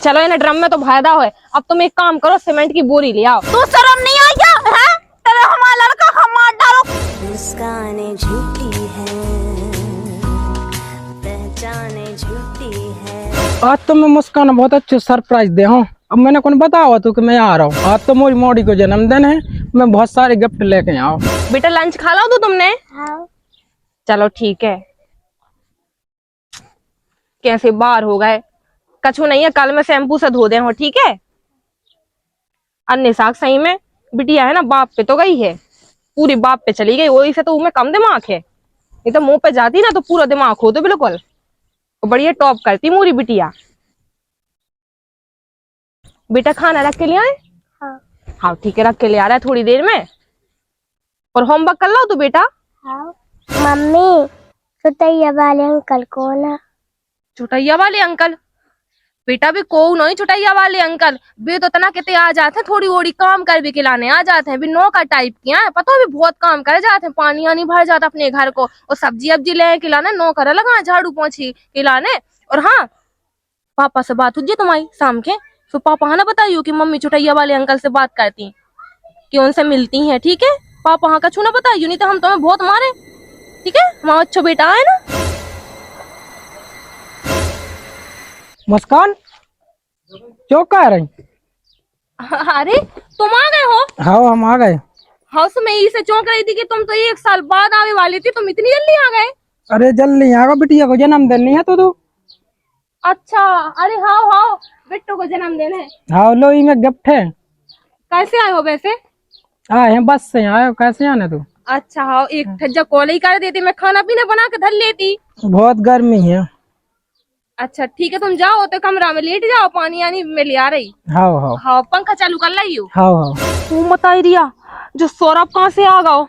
चलो इन्हें ड्रम में तो फायदा है। अब तुम एक काम करो, सीमेंट की बोरी ले आओ। तू शर्म नहीं आई क्या है? तेरे हमारा लड़का हम मार डालो। मुस्काने झूठी है, पहचाने झूठी है। आज तो मैं मुस्कान बहुत अच्छे सरप्राइज दे हूँ। अब मैंने कौन बताया तू कि मैं आ रहा हूँ। आज तो मोरी मोड़ी को जन्मदिन है, मैं बहुत सारे गिफ्ट लेके आओ। बेटा लंच खा लो तो तुमने? हाँ। चलो ठीक है। कैसे बाहर हो गए, कछु नहीं है, कल मैं शैम्पू से धो दे हो, ठीक है। अन्य साग सही में बिटिया है ना, बाप पे तो गई है, पूरी बाप पे चली गई। वही से तो उनमें कम दिमाग है, नहीं तो मुंह पे जाती ना तो पूरा दिमाग हो तो बिल्कुल। तो बढ़िया टॉप करती मोरी बिटिया। बेटा खाना रख के ले आए? हाँ। हाँ ठीक है, रख के ले आ रहा है थोड़ी देर में। और होमवर्क कर लो तू बेटा। हाँ। मम्मी छुटैया वाले अंकल कौन है? छुटैया वाले अंकल? बेटा भी को नहीं छुटैया वाले अंकल, बे तो तना कहते आ जाते हैं, थोड़ी ओड़ी काम कर भी खिलाने आ जाते हैं। भी नौकर टाइप के हैं, पता है, भी बहुत काम करे जाते हैं, पानी आनी भर जाता अपने घर को, और सब्जी अब्जी ले खिलाने नौकर लगा, झाड़ू पोंछी खिलाने। और हाँ, पापा से बात हुई तुम्हारी शाम के, तो पापा हाँ ना बताइयो कि मम्मी छुटैया वाले अंकल से बात करती कि उनसे मिलती हैं, ठीक है। पापा हाँ कछू ना बताइयो, नहीं तो हम तुम्हें बहुत मारे, ठीक है। हमारा अच्छा बेटा है ना। मुस्कान क्यों कह रही? अरे तुम आ गए हो? हाँ हम आ गए। हाउस में इसे चौंक रही थी कि तुम तो 1 साल बाद आने वाली थी, तुम इतनी जल्दी आ गए। अरे जल्दी आ गए, बिटिया को जन्मदिन नहीं है तो तू। अच्छा, अरे हाँ हाँ, बिट्टू को जन्मदिन है। हाँ लो ई में गिफ्ट है। कैसे आए हो वैसे? आए हैं बस से आए हो, कैसे आने तू? अच्छा हाँ, एक ठज्जा कॉल ही कर देती, मैं खाना पीना बना के धर लेती। बहुत गर्मी है। अच्छा ठीक है, तुम जाओ तो कमरा में लेट जाओ, पानी आनी में ले आ रही। हाँ हाँ हाँ पंखा चालू कर लाई हो। हाँ हाँ। तू बताई रिया, जो सौरभ कहाँ से आ गओ।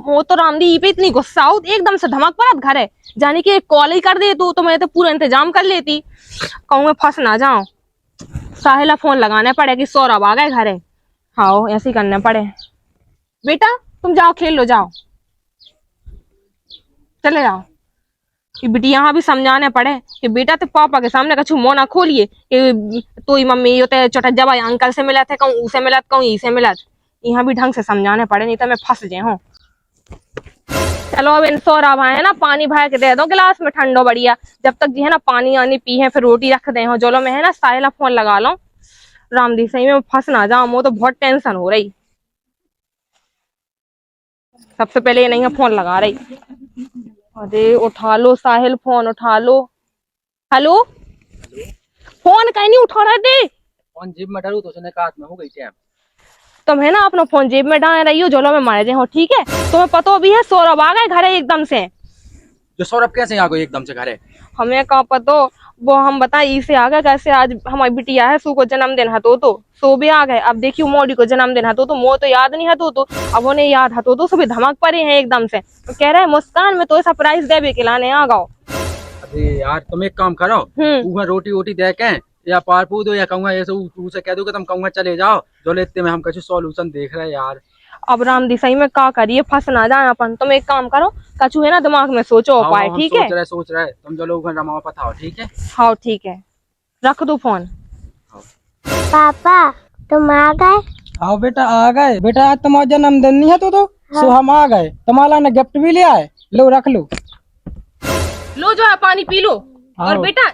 वो तो रामदी पे इतनी गुस्सा हो, एकदम से धमक पड़ा घर है, जाने की एक कॉल ही कर दे तू तो मैं तो पूरा इंतजाम कर लेती। कहूँ मैं फंस ना जाऊं, साहिला फोन लगाने पड़े कि सौरभ आ गए घर है। हाँ ऐसे ही करने पड़े। बेटा तुम जाओ खेल लो, जाओ चले जाओ। कि बेटी यहाँ भी समझाने पड़े कि बेटा तो पापा के सामने कछु मुंह ना खोलिए कि तू ही मम्मी होते चौटा भाई अंकल से मिला थे, कहूँ उसे मिलत कहूँ ई से मिलत। यहाँ भी ढंग से समझाने पड़े, नहीं तो मैं फंस जाए हूँ। चलो अब इन सौरभ आए ना, पानी भर के दे दो गिलास में ठंडो बढ़िया, जब तक जी है ना पानी आनी पी है, फिर रोटी रख दे हो। जोलो में है ना साहिला फोन लगा लो, रामदी सही में फंस ना जाऊं, वो तो बहुत टेंशन हो रही। सबसे पहले ये नहीं है फोन लगा रही। अरे उठा लो साहिल, फोन उठा लो। हेलो, फोन कहीं नहीं उठा रहे थे। फोन जेब में डालू तो उसने कहा हाथ में हो गई टाइम। तुम है ना अपना फोन जेब में डाल रही हो, जोलो में मारे हो, ठीक है। तुम्हें पता भी है सौरभ आ गए घर एकदम से। जो सौरभ कैसे आ गए एकदम से घरे? हमें कहा पता, वो हम बताए इसे आ गए कैसे। आज हमारी बिटिया है सू को जन्मदिन हतो तो सो भी आ गए। अब देखियो मोदी को जन्मदिन हतो तो मो तो याद नहीं हतो तो अब उन्हें याद हतो तो सभी धमक पड़े हैं एकदम से। तो कह रहे मुस्कान में तो सरप्राइज दे के लाने आ गओ। अरे यार तुम एक काम करो, तू रोटी वोटी दे के या पार पू दो, या कहूंगा ऐसे उसे कह दो कि तुम कहूंगा चले जाओ, जो लेते में हम कुछ सॉल्यूशन देख रहे हैं यार। अब राम दी सही में का करिए, फंस ना जाए अपन। तुम एक काम करो, कछु है ना दिमाग में सोचो उपाय, ठीक है। सोच रहे तुम जो लोग रमाओ पता हो, ठीक है। हाँ ठीक है, रख दो फोन। पापा तुम आ गए? हाँ बेटा आ गए। बेटा आज तुम्हारा जन्मदिन नहीं है तो सो हम आ गए। तुम्हारा ने गिफ्ट भी लिया है, लो रख लो। लो जो है पानी पी लो। और बेटा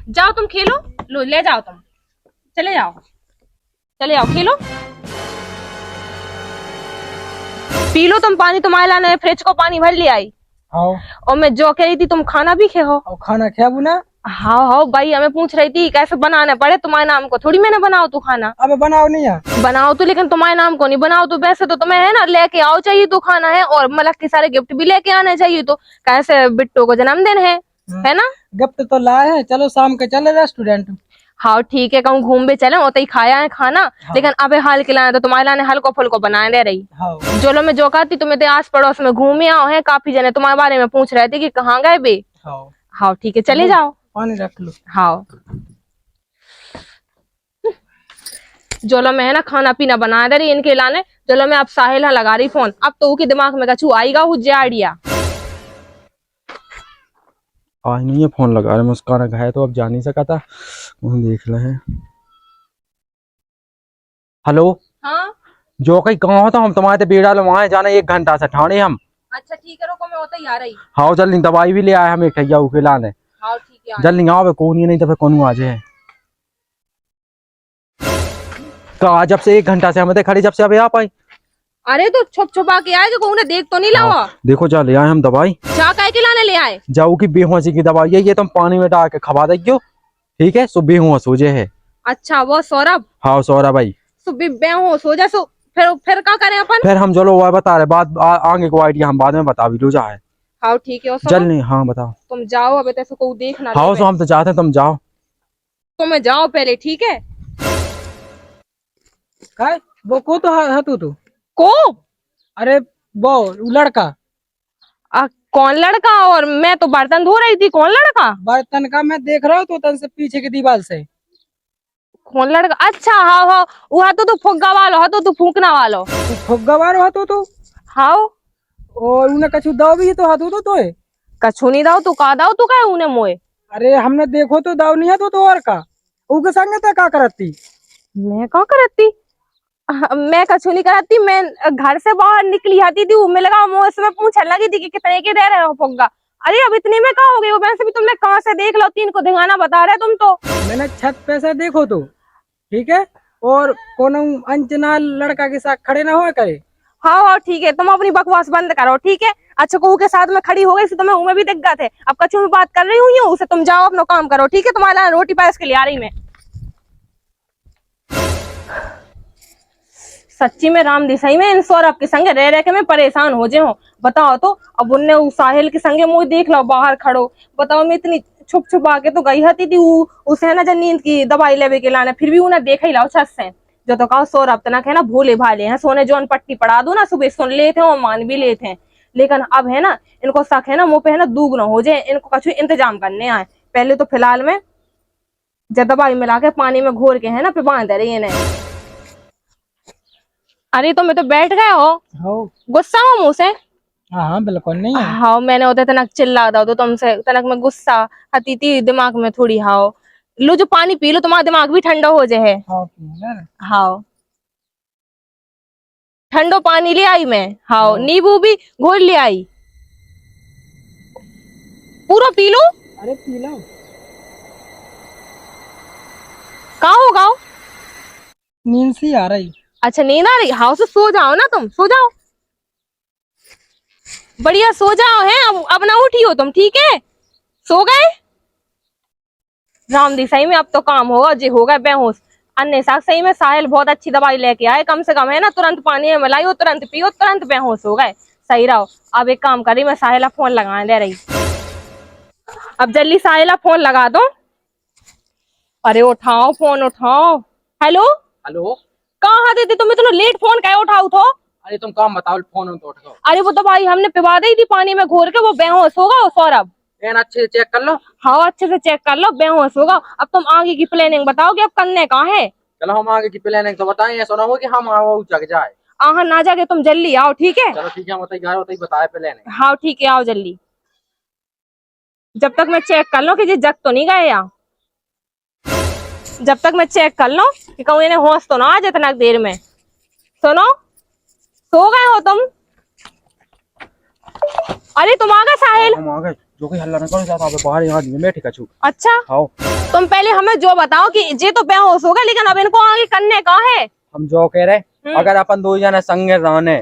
जाओ तुम खेलो, लो ले जाओ तुम, चले जाओ चले जाओ खेलो, पी लो तुम पानी। तुम्हारे लाने फ्रिज को पानी भर ले आई। हाँ। और मैं जो कह रही थी तुम खाना भी खे हो। और खाना खाबू ना? हाँ हाँ भाई, हमें पूछ रही थी कैसे बनाने पड़े तुम्हारे नाम को, थोड़ी मैंने बनाओ तू खाना। अब बनाओ नहीं है? बनाओ तो लेकिन तुम्हारे नाम को नहीं बनाओ तो। वैसे तो तुम्हें है ना लेके आओ चाहिए तो खाना है, और मतलब के सारे गिफ्ट भी लेके आने चाहिए तो। कैसे बिट्टू को जन्मदिन है ना। गिफ्ट तो लाए हैं, चलो शाम के चले रेस्टोरेंट। हाँ ठीक है, कहूँ घूम भी चले, उतई खाया है खाना। हाँ। लेकिन अबे हाल के लाए तो तुम्हारे लाने हल्को फुल्को बनाए दे रही। हाँ। जो लो मैं जो कहती तुम्हें तो आस पड़ोस में घूमे आओ है, काफी जने तुम्हारे बारे में पूछ रहे थे कि कहाँ गए बे। हाँ। हाँ ठीक है चले जाओ, पानी रख लो। हाँ जोलो में है ना खाना पीना बना दे रही इनके लाने। जोलो में अब साहिल लगा रही फोन, अब तो उसके दिमाग में कछु आएगा हुज्जे आइडिया। आज नहीं है फोन लगा रहे, मुस्कान घाय तो अब जा नहीं सका था, देख ले। हेलो, हाँ जो कहीं कहाँ हो तो हम तुम्हारे बेड़ा लो वहां जाना 1 घंटा से ठाणे हम। अच्छा ठीक है, रुको मैं होता ही आ रही। हाँ जल्दी दवाई भी ले आए हम एक ठैया के लाने। हाँ ठीक है, जल्दी आओ, कौन ही नहीं तो फिर कौन आ जाए। कहा जब से 1 घंटा से हम खड़े, जब से अभी आ पाई। अरे तो छुप छुपा के आए, जो उन्हें देख तो नहीं लावा। देखो जा ले आए हम दवाई। चाह काय के लाने ले आए? जाऊ की बेहोशी की दवाई है, ये तुम पानी में डाल के खवा देगी, ठीक है। सो बेहोश हो जाए। अच्छा वो सौरभ। हाँ सौरभ भाई। सो बेहोश हो जा, सो फिर क्या करें अपन? फिर हम चलो वो बता रहे, बात आगे को आइडिया हम बाद में बता भी लो जाए। हाँ ठीक है, और चल नहीं, हाँ बताओ। तुम जाओ, अबे तैसे को देखना। हाँ सो हम तो चाहते हैं तुम जाओ। तो मैं जाओ पहले, ठीक है। काय वो को तो हतू तू को? अरे वो लड़का कौन लड़का? और मैं तो बर्तन धो रही थी। कौन लड़का? बर्तन का मैं देख रहा हूँ तो तन से पीछे की दीवार से। कौन लड़का? अच्छा हाँ हाँ, वो तो फुग्गा वालो, हाँ तो फूकना वालो। फुग्गावार हतू तू। हाँ और उन्हें कछु दाव भी तो हतू तो है। कछु नहीं दाओ, तू का दाओ, तू का उन्हें मोए। अरे हमने देखो तो दाव नहीं है तो और का उनके संगे तो क्या करती। मैं क्या करती? मैं कछु नहीं करती। मैं घर से बाहर निकली आती थी, मैं लगा मुँह से पूछने लगी थी कि कितने के दे रहे हो फुग्गा। अरे अब इतने में कहा हो गई? वो वैसे भी तुमने कहाँ से देख लो, 3 को धिंगाना बता रहे तुम तो। मैंने छत पे से देखो तो ठीक है, और कोनो अनचना लड़का के साथ खड़े ना हुआ करे। हाँ हाँ ठीक है, तुम अपनी बकवास बंद करो, ठीक है। अच्छा कहू के साथ में खड़ी हो गई, तो मैं उन्हें भी दिख गए थे। अब कछु में बात कर रही हूँ उसे, तुम जाओ अपना काम करो, ठीक है। तुम्हारा रोटी पास के लिए आ रही मैं। सच्ची में राम दी, सही में इन सौरभ के संगे रह के मैं परेशान हो जाऊं। बताओ तो, अब उनने उस साहिल के संगे मुझे देख लो बाहर खड़ो। बताओ मैं इतनी छुप छुप आके तो गई हती थी उसे ना जब नींद की दवाई लेवे के लाने, फिर भी उन्हें देखा ही लाओ छत से। जो तो कहो सौरभ तना है ना भोले भाले हैं, सोने जोन पट्टी पड़ा दो ना, सुबह सुन लेते और मान भी लेते हैं। लेकिन अब है ना इनको शक है ना मुंह पे है ना दूग ना हो जाए, इनको कछु इंतजाम करने आए। पहले तो फिलहाल में जब दवाई मिला के पानी में घोर के है ना पे बांध रही है इन्हें। अरे तो मैं तो बैठ गए हो, हाँ गुस्सा हो मुंह से? हाँ बिल्कुल नहीं है। हाँ मैंने उधर तनक चिल्ला दो तो तुमसे तनक में गुस्सा हती थी दिमाग में थोड़ी। हाँ लो जो पानी पी लो, तुम्हारा दिमाग भी ठंडा हो जाए। हाँ ठंडो पानी ले आई मैं। हाँ नींबू भी घोल ले आई, पूरा पी लो। अरे पी लो। कहाँ हो गाओ? नींद सी आ रही। अच्छा नींद आ रही? हाँ तो सो जाओ ना, तुम सो जाओ, बढ़िया सो जाओ। है अब ना उठी हो तुम, ठीक है। सो गए राम दी, सही में अब तो काम होगा जी, होगा बेहोश। अन्य साग सही में साहिल बहुत अच्छी दवाई लेके आए, कम से कम है ना तुरंत पानी में मिलाई हो, तुरंत पियो, तुरंत बेहोश हो गए। सही रहो। अब एक काम करी, मैं साहिला फोन लगाने दे रही। अब जल्दी साहिला फोन लगा दो। अरे उठाओ फोन, उठाओ। हेलो हेलो, कहाँ थे तुम? इतना लेट फोन क्या उठाओ तो? अरे तुम काम बताओ, फोन तो उठाओ। अरे वो दवाई हमने पिवा दी थी पानी में घोर के, वो बेहोश होगा वो सौरभ। अच्छे से चेक कर लो। हाँ अच्छे से चेक कर लो, बेहोश होगा। अब तुम आगे की प्लानिंग बताओगे, अब करने कहाँ है? चलो हम आगे की प्लानिंग तो बताएं, ऐसा ना हो कि हम जग जाए। आहा ना जाके तुम जल्दी आओ, ठीक है। चलो ठीक है, हम बताए प्लानिंग। हाँ ठीक है, आओ जल्दी। जब तक मैं चेक कर लो कि ये जग तो नहीं गए यहाँ, जब तक मैं चेक कर लो कि कहूँ इन्हें होश तो ना आ जाए इतना देर में। सुनो, सो गए हो तुम? अरे तुम आ गए साहिल? हम आ गए, जो कोई हल्ला न करो, ज्यादा बाहर यहाँ बैठे कछु। अच्छा आओ। तुम पहले हमें जो बताओ कि ये तो बेहोश हो गए, लेकिन अब इनको आगे करने का है। हम जो कह रहे, अगर अपन 2 जने संगे रहने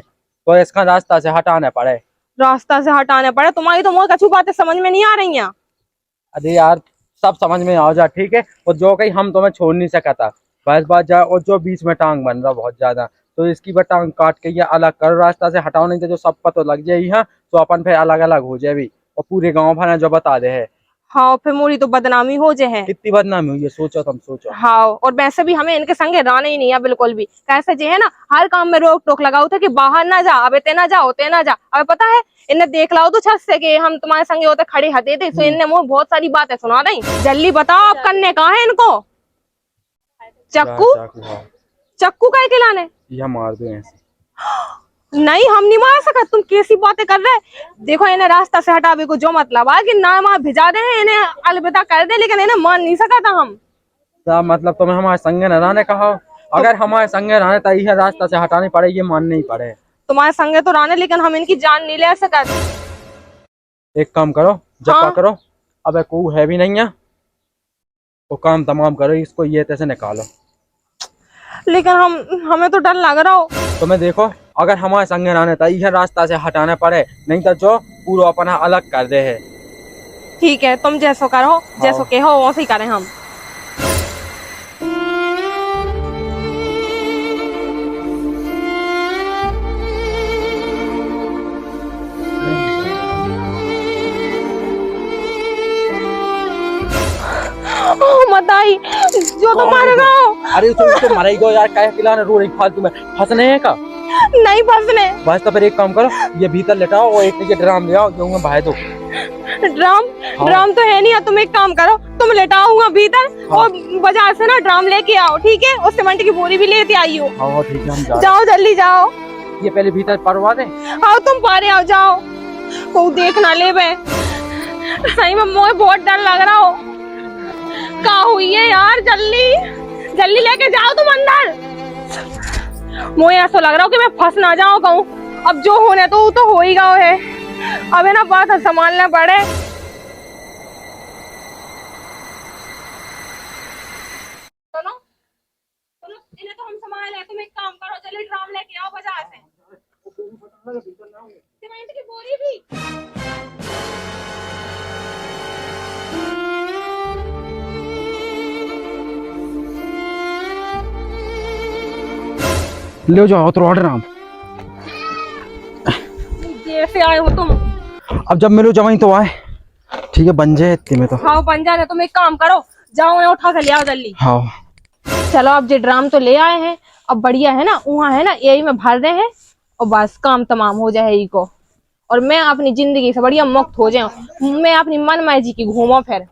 तो इसका रास्ता से हटाने पड़े। रास्ता से हटाने पड़े? तुम्हारी तो मुझे कछु बातें समझ में नहीं आ रही हैं। अरे यार सब समझ में आ जा, ठीक है। और जो कहीं हम तुम्हें छोड़ नहीं सकता, बस बात जा। और जो बीच में टांग बन रहा बहुत ज्यादा, तो इसकी भी टांग काट के ये अलग करो, रास्ता से हटाओ, नहीं तो जो सब पता लग जाए यहाँ तो अपन फिर अलग अलग हो जाए भी, और पूरे गांव भर जो बता दे है। हाँ फिर मोरी तो बदनामी हो जाए है। कितनी बदनामी हुई है, सोचो तुम सोचो। हाँ और वैसे भी हमें इनके संगे रहना ही नहीं है बिल्कुल भी। कैसे जो है ना हर काम में रोक टोक लगाओ थे कि बाहर ना जा, अब ते ना जा, होते ना जा। अब पता है इन्हें देख लाओ तो छत से कि हम तुम्हारे संगे होते खड़े हते थे, तो इनने मुझे बहुत सारी बातें सुना दी। जल्दी बताओ आप करने कहाँ है इनको? चक्कू? चक्कू काय के लाने? यह मार दो ऐसे। नहीं हम नहीं मार सकते, तुम कैसी बातें कर रहे? देखो इन्हें रास्ता से हटावे को जो मतलब है कि ना वहां भिजा दे, इन्हें अलविदा कर दे, लेकिन इन्हें मान नहीं सकता हम। तो मतलब तुम्हें हमारे संगे न रहने कहा हो? अगर हमारे संगे रहने तो यह रास्ता से हटानी पड़ेगी, माननी ही पड़े। तुम्हारे संगे तो रहने, लेकिन हम इनकी जान नहीं ले सकते। एक काम करो, जपा हाँ? करो, अब को है भी नहीं है, वो काम तमाम करो, इसको ये तैसे निकालो। लेकिन हमें तो डर लग रहा हो। तुम्हें देखो, अगर हमारे संगे रहने तो यह रास्ता से हटाने पड़े, नहीं तो जो पूरा अपना अलग कर दे है। ठीक है, तुम जैसो करो, जैसो कहो वैसे ही करें हम। मत आई, जो तो मारेगा। अरे तो मरेगी गो यार, क्या खिलाने रो रही फालतू में, फंसने है का? नहीं फंसने। बस तो फिर एक काम करो, ये भीतर लेटाओ और एक ये ड्राम ले आओ, जो मैं भाई दो। ड्राम? ड्राम तो है नहीं, तुम एक काम करो, तुम लेटाओ भीतर और बाजार से ना ड्राम लेके आओ, ठीक है? और सीमेंट की बोरी भी लेते आई हो। हाँ ठीक है, हम जाओ जल्दी जाओ। ये पहले भीतर परवा दे। आओ तुम पारे आओ, जाओ, को देख ना ले बे। सही में मुझे बहुत डर लग रहा हो। क्या हुई है यार, जल्दी जल्दी लेके जाओ तुम अंदर। मुझे ऐसा लग रहा हो कि मैं फंस ना जाऊं कहूं। अब जो होने तो हो ही गया है, अब है ना बात संभालना पड़े। सुनो सुनो, इन्हें तो हम संभाल है, तुम एक काम करो, जल्दी ड्राम लेके आओ बाजार से, सीमेंट की बोरी भी। ले जाओ तो ऑर्डर नाम। जैसे आए हो तुम। अब जब मिलो जवाई तो आए, ठीक है, बन जाए इतने में तो। हाँ बन जाने, तुम एक काम करो, जाओ उन्हें उठा के ले आओ जल्दी। हाँ चलो, अब जो ड्राम तो ले आए हैं, अब बढ़िया है ना, वहाँ है ना यही में भर रहे हैं और बस काम तमाम हो जाए को, और मैं अपनी जिंदगी से बढ़िया मुक्त हो जाऊं, मैं अपनी मन मर्जी की घूमो फिर।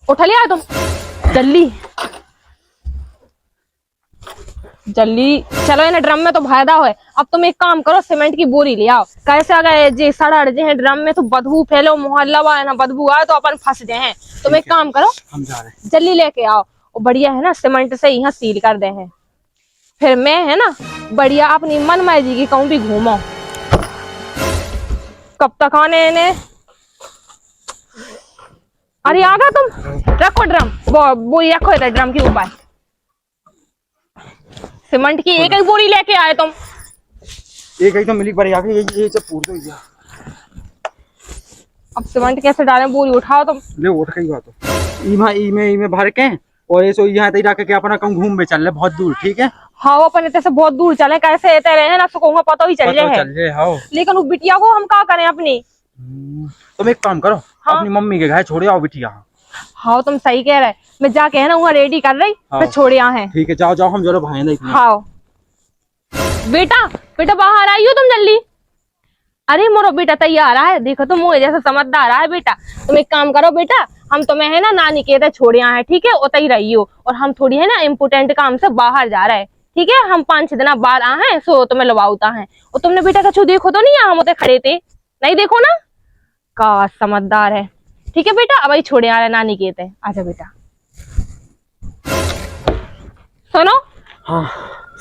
उठा लिया तुम, जल्दी जल्दी चलो, इन्हें ड्रम में तो फायदा है। अब तुम एक काम करो, सीमेंट की बोरी ले आओ। कैसे अगर जे सड़ा जे हैं ड्रम में तो बदबू फैलो, मोहल्ला वाला ना बदबू आए तो अपन फंस जाए हैं। तुम एक काम करो, हम जा रहे हैं। जल्दी लेके आओ, और बढ़िया है ना सीमेंट से यहाँ सील कर दे हैं, फिर मैं है ना बढ़िया अपनी मन मर्जी की कहूँ भी घूमो। कब तक आने इन्हें? अरे आ गया तुम, रखो ड्रम, वो रखो इधर ड्रम के ऊपर। सीमेंट की एक ही बोरी लेके आए तुम। एक तो मिली पर आगे ये सब पूछ दो। अब सीमेंट कैसे डालें, बोरी उठाओ तुम। ले उठ गई बात तो ई में भर के, और ये सो यहाँ तक रख के अपना कम घूम में चल रहे बहुत दूर, ठीक है? हाँ, वो अपन इतने से बहुत दूर चले, कैसे इतने रहे ना, कहूँगा पता ही चल जाए। हाँ, लेकिन वो बिटिया को हम क्या करें अपनी? तुम एक काम करो, हाँ? अपनी मम्मी के घर छोड़े आओ बिटिया। हाँ तुम सही कह रहे, मैं जाके है ना वहाँ रेडी कर रही, हाँ। मैं छोड़े यहाँ है। ठीक है, जाओ जाओ, हम जरा भाई नहीं। हाँ बेटा, बेटा बाहर आई हो तुम जल्दी। अरे मोरो बेटा तैयार है, देखो तुम मुझे जैसा समझदार है बेटा। तुम एक काम करो बेटा, हम तुम्हें है ना नानी के इधर छोड़े हैं, ठीक है? उतर ही रही हो, और हम थोड़ी है ना इम्पोर्टेंट काम से बाहर जा रहे हैं, ठीक है? हम 5-6 दिन बाद आए हैं, सो तुम्हें लवाउता है। और तुमने बेटा कछु देखो तो नहीं, हम उधर खड़े थे, नहीं देखो ना? का समझदार है, ठीक है बेटा? अब छोड़े आ रहे नानी के इधर, आजा बेटा। सुनो, हाँ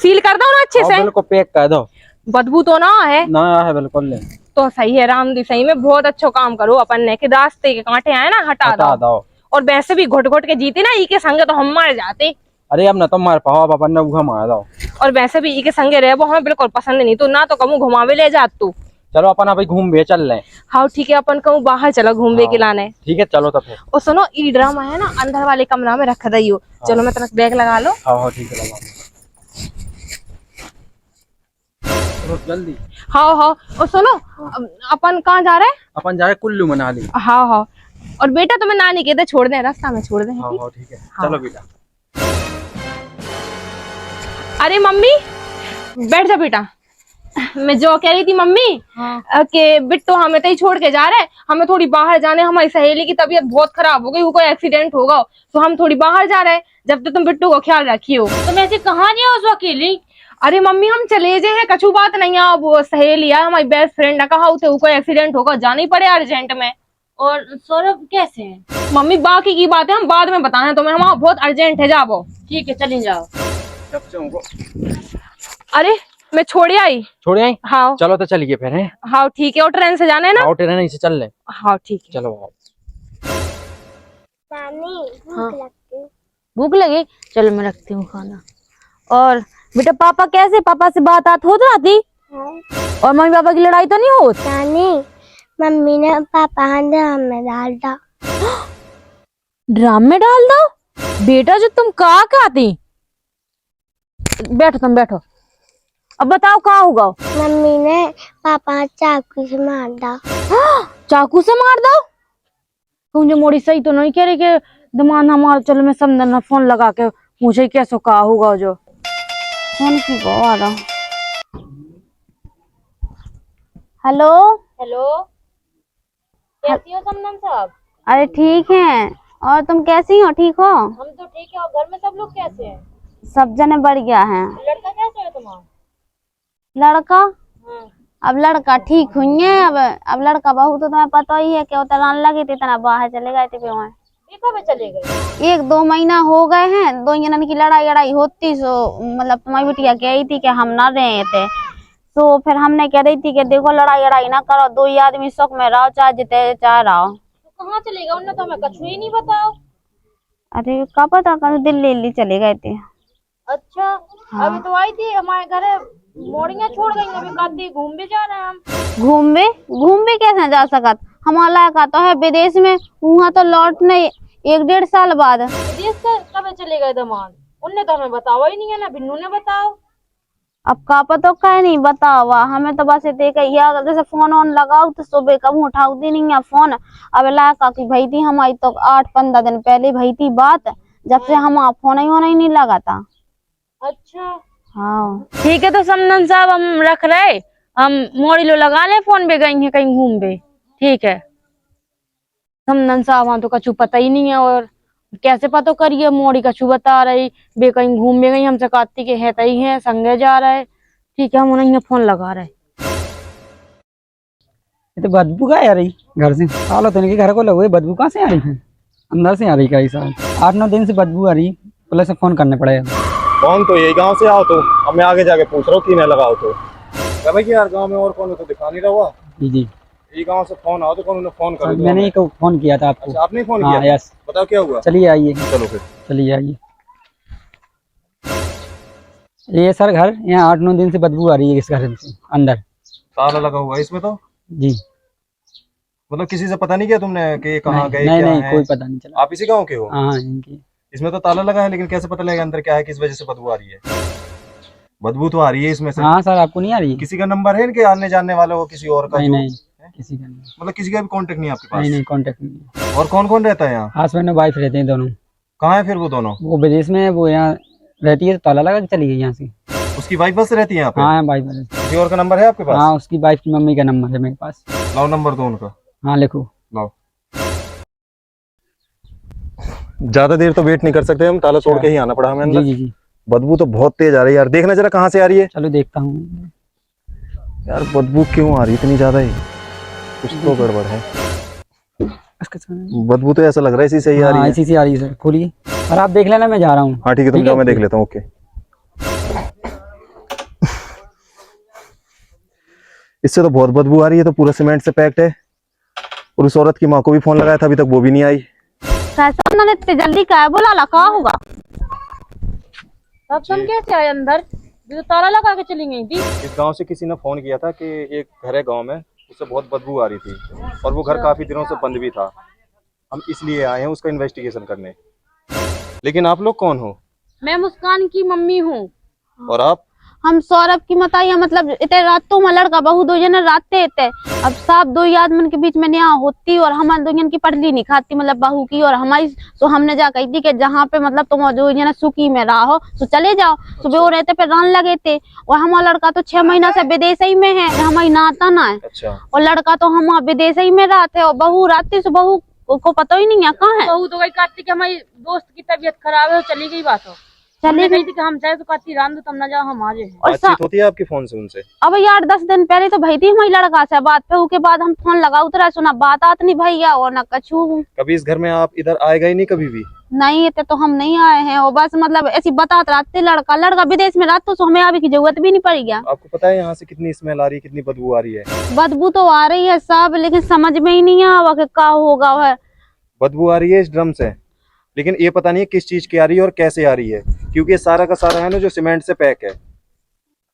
सील कर दो ना अच्छे से, बिल्कुल पैक कर दो, बदबू तो ना है ना है बिल्कुल नहीं। तो सही है राम दी, सही में बहुत अच्छा काम करो अपन ने, कि रास्ते के कांटे आए ना हटा दो। और वैसे भी घुट घुट के जीते ना ई के संगे तो हम मार जाते। अरे अब ना तो मार पाओ, अपन ने उठा मार दो। और वैसे भी ई के संगे रहे वो हमें बिल्कुल पसंद नहीं, तो ना तो कहूँ घुमावे ले जात तू। चलो अपन अभी घूम बे चल रहे। हाँ ठीक है, अपन कहूँ बाहर चलो घूमने के लाने। ठीक है चलो तो फिर। और सुनो, ई ड्रामा है ना अंदर वाले कमरा में रख रही हो। चलो मैं तेरा बैग लगा लो। हाँ ठीक है, लगा जल्दी। हाँ हाँ, और सुनो अपन कहाँ जा रहे हैं? अपन जा रहे कुल्लू मनाली। हाँ हाँ, और बेटा तुम्हें नानी के इधर छोड़ दे, रास्ता में छोड़ दे। हाँ हाँ ठीक है, चलो बेटा। अरे मम्मी बैठ जा बेटा। मैं जो कह रही थी मम्मी, कि बिट्टू हमें तो ही छोड़ के जा रहे हैं, हमें थोड़ी बाहर जाने, हमारी सहेली की तबीयत बहुत खराब हो गई, वो कोई एक्सीडेंट होगा, तो हम थोड़ी बाहर जा रहे हैं। जब तक तुम बिट्टू को ख्याल रखियो। तुम ऐसे कहाँ नहीं हो अकेली? अरे मम्मी हम चले जे हैं, कछु बात नहीं है, वो सहेली है हमारी बेस्ट फ्रेंड ने कहा उसे कोई एक्सीडेंट होगा, जाना ही पड़े अर्जेंट में। और सौरभ कैसे हैं? मम्मी बाकी की बातें हम बाद में बताना तुम्हें, वहाँ बहुत अर्जेंट है, जाओ। ठीक है, चली जाओ। अरे मैं छोड़ी आई। छोड़े आई? हाँ चलो तो चलिए फिर हैं। हाँ ठीक है, और ट्रेन से जाना है ना? आओ ट्रेन नहीं से चल ले। हाँ ठीक है। चलो आओ। नानी हाँ। भूख लगती है। भूख लगी? चलो मैं रखती हूँ खाना। और बेटा पापा कैसे? पापा से बात हो जाती? हाँ। और मम्मी पापा की लड़ाई तो नहीं होती? नानी मम्मी ने पापा ड्राम में डाल दा। ड्राम में डाल दो? बेटा जो तुम कहा थी। बैठो, तुम बैठो। अब बताओ कहाँ होगा? मम्मी ने पापा चाकू से मार दा। चाकू से मार दो? तुम जो मोड़ी सही तो नहीं कह रही कि दिमाग हमारा। चलो मैं समझना, फोन लगा के पूछे कैसे कहा होगा। जो फोन की को आ रहा। हेलो हेलो, कैसी हो समनम साहब? अरे ठीक है, और तुम कैसी हो? ठीक हो? हम तो ठीक है, और घर में सब लोग कैसे हैं? सब जने बढ़िया हैं। लड़का कैसा है तुम्हारा? लड़का? अब लड़का ठीक हुई है। अब लड़का बहू तो तुम्हें पता ही है कि उतरान लगी थी, इतना बाहर चले गए थे। कब चले गए? 1-2 महीना हो गए हैं। 2 जनन की लड़ाई होती, सो मतलब तुम्हारी बिटिया कही थी कि हम ना रहे थे। तो फिर हमने कह रही थी कि देखो लड़ाई ना करो, 2 ही आदमी सुख में रहो, चाहे जिते चाहे रहो। तो कहाँ चले गए? उन्होंने तो हमें कुछ ही नहीं बताओ। अरे क्या पता, कल दिल्ली चले गए थे। अच्छा। हाँ। अभी तो आई थी हमारे घर, मोड़ियाँ छोड़ गई, अभी कभी घूम भी जा रहे हैं हम। घूम भी कैसे जा सकत? हमारा का तो है विदेश में, वहाँ तो लौटने 1-1.5 साल बाद। विदेश से कब चले गए दामाद? उनने तो हमें बतावा ही नहीं है, ना बिन्नू ने बताओ। अब का पता कह नहीं बतावा, हमें तो बस देख जैसे फोन ऑन लगाओ तो सुबह कब उठाती नहीं है फोन। अब लाका की भई थी हमारी तो 8-15 दिन पहले भई थी बात, जब से हम फोन ही नहीं लगा था। अच्छा। हाँ ठीक है, तो समनन साहब हम रख रहे, हम मोड़ी लो लगा ले, फोन पे गई है कहीं घूम पे। ठीक है समनन साहब, वहाँ तो कछु पता ही नहीं है, और कैसे पता करिए? मोड़ी कछु बता रही बे कहीं घूम में गई, हमसे कहती के है तई है संगे जा रहे। ठीक है, हम उन्हें फोन लगा रहे। ये तो बदबू का आ रही घर से। सालों तो इनके घर को लगे, बदबू कहाँ से आ रही है? अंदर से आ रही कई साल, 8-9 दिन से बदबू आ रही। पुलिस से फोन करने पड़ेगा। कौन? तो यही गांव से आओ तो। अब मैं आगे जाके पूछ रहा हूँ कि न लगाओ तो। क्या भाई यार, गांव में और कौन है तो दिखा नहीं रहा हुआ। जी ये गांव से फोन आओ तो कौन ने फोन कर? मैंने ही फोन किया था आपको। अच्छा, आपने फोन हाँ, किया? यस। बताओ क्या हुआ। चलिए आइए। चलो फिर चलिए आइए। ये सर घर, यहाँ 8-9 दिन से बदबू आ रही है इस घर से अंदर। ताला लगा हुआ है इसमें तो। जी। मतलब किसी से पता नहीं किया तुमने कि कहाँ गए? नहीं, कोई पता नहीं चला। आप इसी गाँव के हो? हाँ इनकी। इसमें तो ताला लगा है, लेकिन कैसे पता लगेगा अंदर क्या है, किस वजह से बदबू आ रही है? बदबू तो आ रही है इसमें से। हाँ सर, आपको नहीं आ रही है? किसी का नंबर है इनके आने जाने वाले हो, किसी और का? नहीं, किसी का नहीं। मतलब किसी का भी कांटेक्ट नहीं आपके पास? नहीं, कांटेक्ट नहीं। और कौन कौन रहता है यहाँ? हस्बैंड और वाइफ रहते हैं दोनों। कहाँ है फिर वो दोनों? वो विदेश में है, वो यहाँ रहती है, तो ताला लगा के चली गई यहाँ से। उसकी वाइफ बस रहती है यहाँ पे? हाँ वाइफ। किसी और का नंबर है आपके पास? हाँ, उसकी वाइफ की मम्मी का नंबर है मेरे पास। लाओ नंबर दो उनका। हाँ लिखो। लाओ। ज्यादा देर तो वेट नहीं कर सकते हम, ताला तोड़ के ही आना पड़ा हमें अंदर। जी। बदबू तो बहुत तेज आ रही है यार, देखना जरा कहाँ से आ रही है। चलो देखता हूँ यार बदबू क्यों आ रही है इतनी ज्यादा ही? कुछ तो गड़बड़ है। बदबू तो ऐसा लग रहा है इसी से ही आ रही है। इसी से आ रही है सर। खोलिए और आप देख लेना, मैं जा रहा हूँ। हाँ ठीक है, तुम जाओ, मैं देख लेता हूँ। ओके। इससे तो बहुत बदबू आ रही है, तो पूरा सीमेंट से पैक्ड है। और उस औरत की माँ को भी फोन लगाया था, अभी तक वो भी नहीं आई। इतनी जल्दी क्या बोला लगा होगा? तब तुम कैसे आए अंदर? तो ताला लगा के चली गई थी। इस गांव से किसी ने फोन किया था कि एक घर है गांव में, उससे बहुत बदबू आ रही थी, और वो घर काफी दिनों से बंद भी था। हम इसलिए आए हैं उसका इन्वेस्टिगेशन करने। लेकिन आप लोग कौन हो? मैं मुस्कान की मम्मी हूँ। और आप? हम सौरभ की मताइया, मतलब इतने रातों में लड़का बहू 2 जने राते इतने। अब साहब 2 ही आदमी के बीच में न्याय होती, और हमारे 2 जन की पटली नहीं खाती, मतलब बहू की और हमारी। तो हमने जा कही थी कि जहाँ पे मतलब तुम 2 जने सुखी में रहो तो चले जाओ। सुबह वो रहते पे रान लगे थे, और हमारा लड़का तो 6 महीना से विदेश ही में है, हमारी नाता ना है। अच्छा। और लड़का तो हम विदेश ही में रहते, और बहू राती से बहू को पता ही नहीं है कहाँ है। बहू तो गई कार्तिक, हमारी दोस्त की तबीयत खराब है, चली गई बात हो। चली गई। थी कि हम चाहे तो कत्ती रान दो तब ना जाओ हम आ जाए। बातचीत होती है आपकी फोन से उनसे? अब यार 10 दिन पहले तो भई थी हमारी लड़का से बात पे, उसके बाद हम फोन लगा उतरा सुना बात आत नहीं भैया और न कछू। कभी इस घर में आप इधर आए गए नहीं कभी भी? नहीं इतने तो हम नहीं आए हैं, और बस मतलब ऐसी बतात रहते लड़का विदेश में रहता तो हमें आने की जरूरत भी नहीं पड़ी गया। आपको पता है यहाँ से कितनी स्मेल आ रही है, कितनी बदबू आ रही है? बदबू तो आ रही है सब, लेकिन समझ में ही नहीं आवा कि क्या होगा है। बदबू आ रही है इस ड्रम से, लेकिन ये पता नहीं है किस चीज की आ रही है और कैसे आ रही है, क्योंकि ये सारा का सारा है ना जो सीमेंट से पैक है।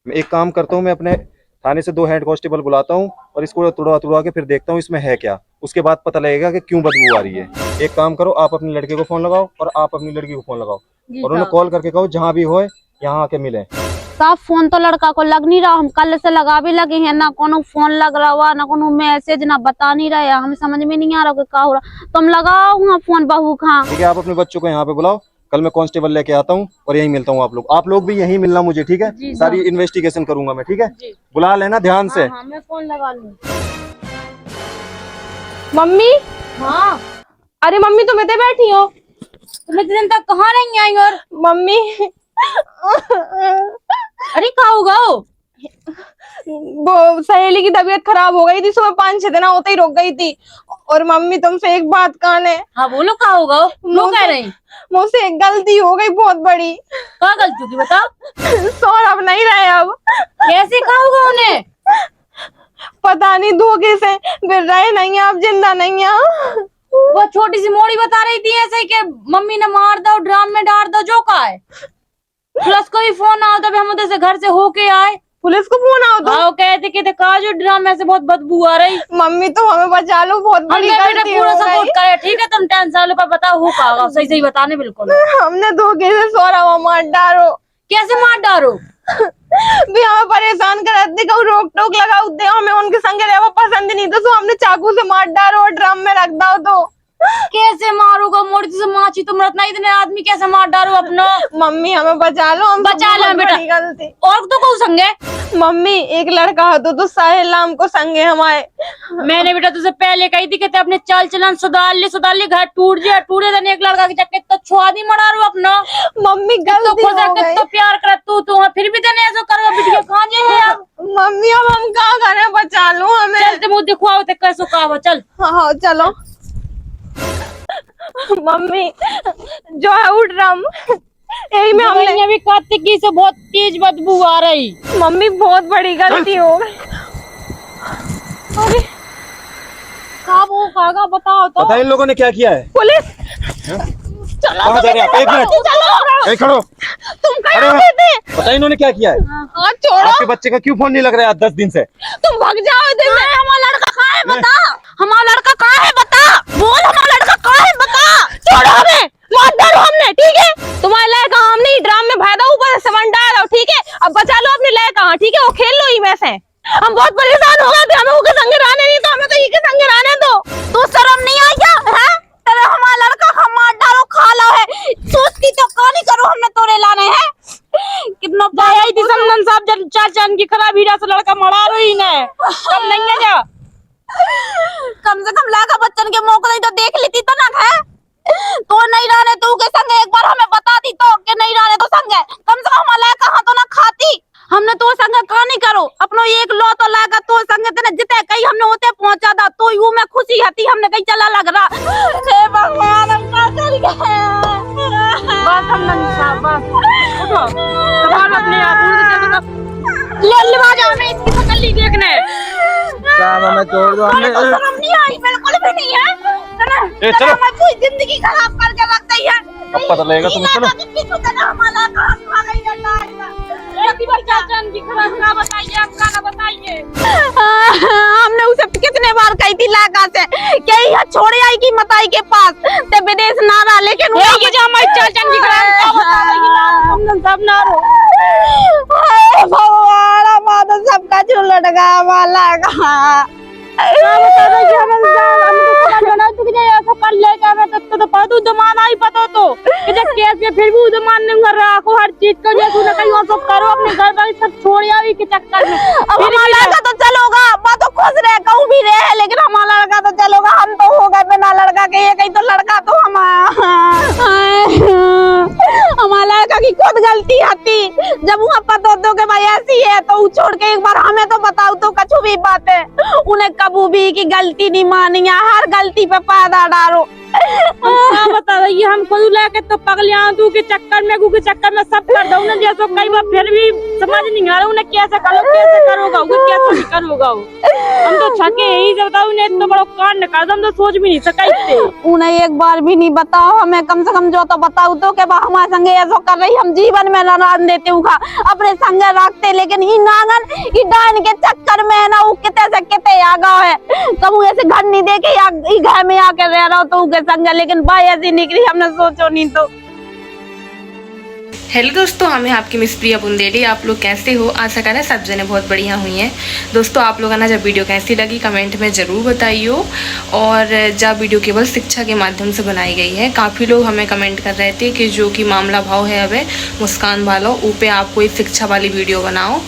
मैं एक काम करता हूँ, मैं अपने थाने से 2 हेड कांस्टेबल बुलाता हूँ और इसको तुड़वा के फिर देखता हूँ इसमें है क्या, उसके बाद पता लगेगा कि क्यों बदबू आ रही है। एक काम करो, आप अपने लड़के को फोन लगाओ और आप अपनी लड़की को फोन लगाओ और उन्हें कॉल करके कहो जहाँ भी हो यहाँ आके मिले। साफ फोन तो लड़का को लग नहीं रहा, हम कल से लगा भी लगे हैं, ना कोनो फोन लग रहा हुआ, ना कोनो मैसेज, ना बता नहीं रहा, हमें समझ में नहीं आ रहा कि क्या हो रहा। तुम लगाओ वहाँ फोन बहू खां। ठीक है, आप अपने बच्चों को यहाँ पे बुलाओ, कल मैं कांस्टेबल लेके आता हूँ और यहीं मिलता हूँ। आप लोग भी यहीं मिलना मुझे, ठीक है? सारी इन्वेस्टिगेशन करूंगा मैं, ठीक है? बुला लेना ध्यान से। हाँ मैं फोन लगा लूँ। मम्मी, हाँ अरे मम्मी तुम इतने बैठी हो? तुम इतने दिन तक कहाँ नहीं आई? और मम्मी अरे क्या होगा? वो सहेली की तबीयत खराब हो गई थी, सुबह 5-6 दिन होते ही रुक गई थी। और मम्मी तुमसे एक बात कहने। हाँ बोलो क्या होगा? लोग कह रहे हैं मुझसे एक गलती हो गई बहुत बड़ी। क्या गलती होगी बता? सौरभ नहीं रहे अब। कैसे क्या होगा उन्हें? पता नहीं धोखे से फिर रहे नहीं है, अब जिंदा नहीं है। वो छोटी सी मोड़ी बता रही थी ऐसे कि मम्मी ने मार दो, ड्राम में डाल दो, जो का है। प्लस कोई फोन आओ तब हम उधर से घर से होके आए, पुलिस को फोन आओ तो आओ कहते कि कहा जो ड्राम में से बहुत बदबू आ रही। मम्मी तुम हमें बचा लो, बहुत बड़ी हमने गलती पूरा हो सपोर्ट गई। करे, ठीक है? तुम टेंशन पर बताओ हो का सही सही बताने बिल्कुल। हमने धोखे से सौरभ मार डालो। कैसे मार डालो? भी हमें परेशान करते, कहूँ रोक टोक लगाओ दे, हमें उनके संग रहना पसंद नहीं, तो हमने चाकू से मार डालो और ड्रम में रख दो। तो कैसे मारूगा? मोड़ी से माची तुम रत्ना, इतने आदमी कैसे मार डालो अपना? मम्मी हमें बचा लो, हम बचा लो बेटा। गलती। और तो कौन संगे? मम्मी एक लड़का हो तो साहिल नाम को संगे हमारे। मैंने बेटा तुझसे पहले कही थी कि अपने चाल चलन सुधार ले, घर टूट टूटे एक लड़का के चक्कर तो छुआदी मरा रो अपना। मम्मी तो गलती खुद हो गई। तो प्यार कर तू फिर भी तेने ऐसा करो बिटिया कहाँ जाए अब? मम्मी अब हम क्या करें, बचा लो हमें। चल ते मुझे दिखवाओ ते कैसो कहा चल। हाँ चलो। मम्मी जो है वो ड्रम यही में हमने भी कार्तिकी से बहुत तेज बदबू आ रही। मम्मी बहुत बड़ी गलती हो गई। अरे वो खागा बताओ तो। पता है इन लोगों ने क्या किया है? पुलिस कहाँ जा रहे हैं आप? 1 मिनट, यहीं खड़ो। तुम कहाँ गए थे? पता है इन्होंने क्या किया है? हाँ छोड़ो, आपके बच्चे का क्यों फोन नहीं लग रहा है 10 दिन से? तुम भाग जाओ इधर से। हमारा लड़का कहाँ है बता? हमारा लड़का कहाँ है बता? बोल हमारा लड़का कहाँ है बता? छोड़ो हमें, मार डालो हमने, ठीक है? तुम्हारे लड़का हम नहीं, ड्राम में भर दो, ऊपर से सामान डालो, ठीक है? अब बचा लो अपने लड़का, ठीक है? वो खेल लो ही वैसे। हम बहुत परेशान हो गए थे, हमें उसके संग रहने नहीं, तो हमें तो इसके संग रहने दो। तू शर्म नहीं आई क्या? हैं? तेरे हमारा लड़का हम मार डालो खा लो है, सोचती तो कहानी करो हमने तोरे लाने हैं। कितना पाया थी समन साहब जब 4 चांद की खराब हीरा से लड़का मरा रही ने कम नहीं है जा। कम से कम लागा बच्चन के मौका नहीं तो देख लेती तो ना है। तो नहीं रहने तू के संग एक बार हमें बता दी तो कि नहीं रहने तो संग कम से कम हमारा कहां तो ना खाती। हमने तो संग कहानी करो अपनो एक लो तो लागा तो संग तेने जिते कहीं हमने होते पहुंचा दा तो यू में खुशी हती हमने कहीं चला लग रहा। हे भगवान हम क्या कर गए? बस हम नहीं साहब बस उठो संभाल अपने आप ले ले जा हमें इसकी तसल्ली देखने। काम हमें छोड़ दो, हमने शर्म नहीं आई बिल्कुल भी नहीं है। ए, चलो। मैं पूरी जिंदगी खराब करके रख दी है। अब पता लगेगा तुम्हें, चलो। हमारा कहां खा गई है चाचन की खराब ना बताइए, आप ना बताइए। हमने उसे कितने बार कही थी लागा से कि यह छोड़े आई की मताई के पास ते विदेश ना रहा, लेकिन वो ये जो हमारी चाचन की खराब बता देगी ना हम सब ना रो। भगवान हमारा सबका झुलट गया वाला का बता दो कि हम तो समझ लेना तू कि ऐसा कर ले क्या मैं तो पता जमाना ही पता तो कि जब केस में फिर भी जमान नहीं कर रहा को हर चीज को जैसे ना कहीं और सब करो अपने घर पर सब छोड़ आई के चक्कर में। अब हमारा लड़का तो चलोगा बात तो खुश रहे कहूं भी रहे, लेकिन हमारा लड़का तो चलोगा हम तो हो गए बिना लड़का के। ये कहीं तो लड़का तो हमारा लड़का की की खुद गलती आती। जब वहाँ पता तो के भाई ऐसी है तो छोड़ के एक बार हमें तो बताओ तो कछु भी बात है। उन्हें कबू भी की गलती नहीं मानी, हर गलती पे पैदा डालो। क्या बता रही हम खुद लेके तो पगलियां तू के चक्कर में के चक्कर में सब कर दो ना, जैसे कई बार फिर भी समझ नहीं आ रहा उन्हें कैसे करोगा कैसे नहीं करोगा। हम तो छके ही जब बताओ उन्हें इतना बड़ा कांड कर दो, हम तो सोच भी नहीं सके। उन्हें एक बार भी नहीं बताओ हमें, कम से कम जो तो बताओ तो के हमारे संगे ऐसा कर रही, हम जीवन में लड़ान देते हूँ अपने संगे रखते, लेकिन ई नागन ई डाइन के चक्कर में ना वो किते से किते आ गया है। कबू ऐसे घर नहीं देखे या घर में आके रह रहा हो तो उनके संग, लेकिन भाई ऐसी निकली हमने सोचो नहीं। तो हेलो दोस्तों, हम हैं आपकी मिस प्रिया बुंदेली। आप लोग कैसे हो? आशा करें सब जने बहुत बढ़िया हुई हैं। दोस्तों आप लोगों ने जब वीडियो कैसी लगी कमेंट में ज़रूर बताइए। और जब वीडियो केवल शिक्षा के माध्यम से बनाई गई है, काफ़ी लोग हमें कमेंट कर रहे थे कि जो कि मामला भाव है अब मुस्कान वालों ऊ पे आप कोई शिक्षा वाली वीडियो बनाओ।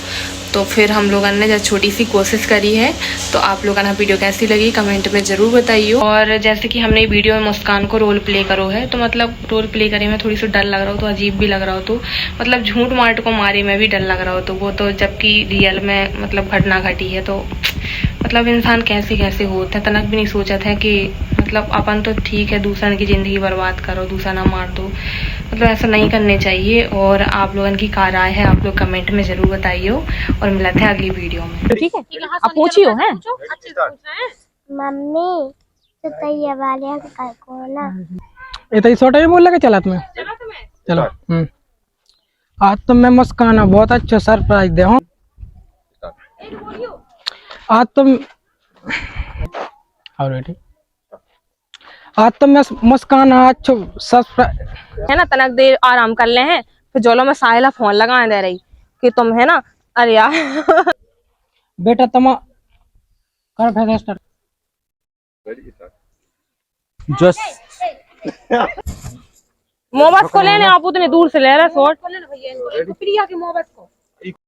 तो फिर हम लोगों ने जब छोटी सी कोशिश करी है, तो आप लोगों ने वीडियो कैसी लगी कमेंट में ज़रूर बताइए। और जैसे कि हमने वीडियो में मुस्कान को रोल प्ले करो है, तो मतलब रोल प्ले करे में थोड़ी सी डर लग रहा हो, तो अजीब भी लग रहा हो, तो मतलब झूठ मार्ट को मारे में भी डर लग रहा हो, तो वो तो जबकि रियल में मतलब घटना घटी है। तो मतलब इंसान कैसे कैसे होता है, तनक भी नहीं सोचा था कि मतलब अपन तो ठीक है दूसरे की ज़िंदगी बर्बाद करो, दूसरा ना मार दो, मतलब ऐसा नहीं करने चाहिए। और आप लोगों की क्या राय है आप लोग कमेंट में ज़रूर बताइए। और मिलते हैं अगली वीडियो में, ठीक है? आप पूछियो हैं मम्मी सुतैया वाले अंकल कौन है? ये तो छोटा ही बोल लगे चला तुम्हें चलो। आज तो मैं मुस्कान बहुत अच्छा सरप्राइज दे हूँ। आज तो मैं मुस्कान अच्छा सरप्राइज है ना। तनक देर आराम कर ले हैं, फिर जोलो में साहिला फोन लगाए दे रही कि तुम है ना। अरे यार बेटा तुम कर फैसला स्टार्ट। मोहब्बत को लेने आप उतनी दूर से ले रहे शॉर्ट प्रिया की मोहब्बत को